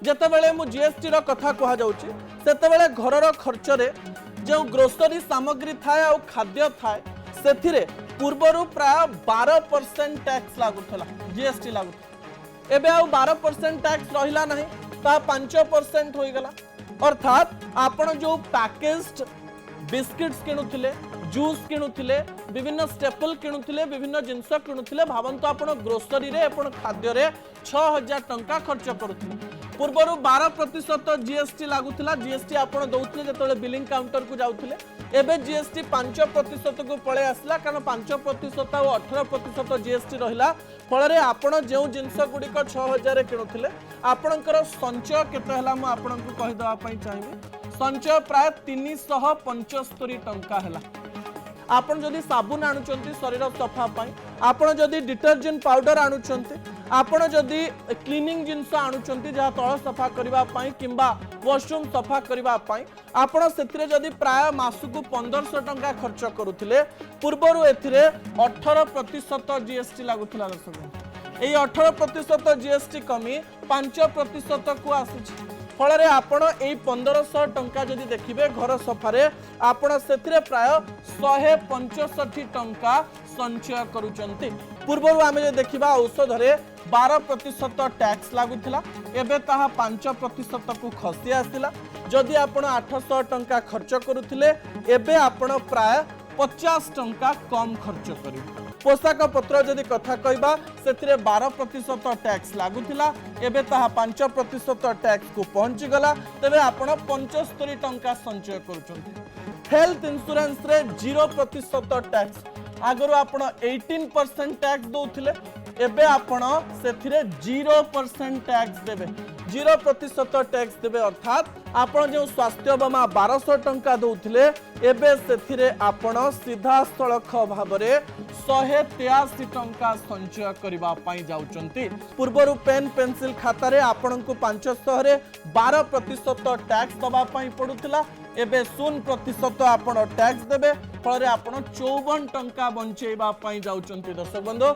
जेतेबेले मु जीएसटी रो कथा कहा जाउची सेतेबेले घरर खर्चरे जो ग्रोसरी सामग्री थाए आ खाद्य थाए सेथिरे पूर्वरु प्राय 12% टैक्स लागुथला जीएसटी लागुथला एबे आ 12% टैक्स रहिला नहीं ता 5% होई गला अर्थात आपण जो पैकेज्ड बिस्किट्स किणुथिले जूस किणुथिले विभिन्न स्टेपल किणुथिले विभिन्न जिनस किणुथिले भावंतु आपण ग्रोसरी रे आपण खाद्य रे 6000 टंका खर्च करूथिले पूर्वरु 12% जीएसटी लागुथिला जीएसटी आपण दउथिले जेतले बिलिंग काउंटर को जाउथिले एबे जीएसटी 5% को पळे आसला कारण 5% और 18% जीएसटी रहिला फଳରେ आपण जेउ जिनस गुडी को 6000 किणुथिले आपणकर संचय केते हला म आपणको कहि दवा पई चाहिबे संचय प्राय 375 टंका हला आपण जदि साबुन आणुचंती शरीर सफा पाई आपण जदि डिटर्जेंट पाउडर आणुचंती आपण जदि क्लीनिंग जिनस आणुचंती जहा तळ सफा करबा पाई किंबा वॉशरूम सफा करबा पाई आपण सेथिरे जदि प्राय मासकु 1500 टंका खर्च करूथिले पूर्वरु एथिरे 18% जीएसटी लागुथिला दर्शक एई 18% जीएसटी कमी 5% को आसुची फଳରେ आपण एई 1500 टंका जदि देखिबे घर सफारे आपण सेथिरे प्राय 165 टंका संचय करूचंती पूर्वरु आमे जे देखिबा औषध रे 12% टैक्स लागुथिला एबे ताहा 5% को खसी आसिला जदि आपण 800 टंका खर्च करूथिले एबे आपण प्राय 50 टंका कम खर्च करिवे पोशाक पत्र जदि कथा कहबा सेथिरे 12% टैक्स लागुथिला एबे ताहा 5% टैक्स को पहुंची गला तबे आपण 75 टंका संचय करूचंती हेल्थ इंश्योरेंस रे 0% टैक्स आगरो आपण 18% टैक्स दउथिले एबे आपण सेथिरे 0% टैक्स देबे 0% टैक्स देबे अर्थात आपण जो स्वास्थ्य बीमा 1200 टंका दउथिले एबे सेथिरे आपण सीधा स्थलख भाबरे 183 टंका संचय करबा पई जाउचंती पूर्वरु पेन पेंसिल खाता रे आपण को 500 रे 12% टैक्स दबा पई पडुथिला एबे 0% आपण टैक्स देबे फଳରେ आपण 54 टंका बंचेबा पई जाउचंती दर्शक बंधु।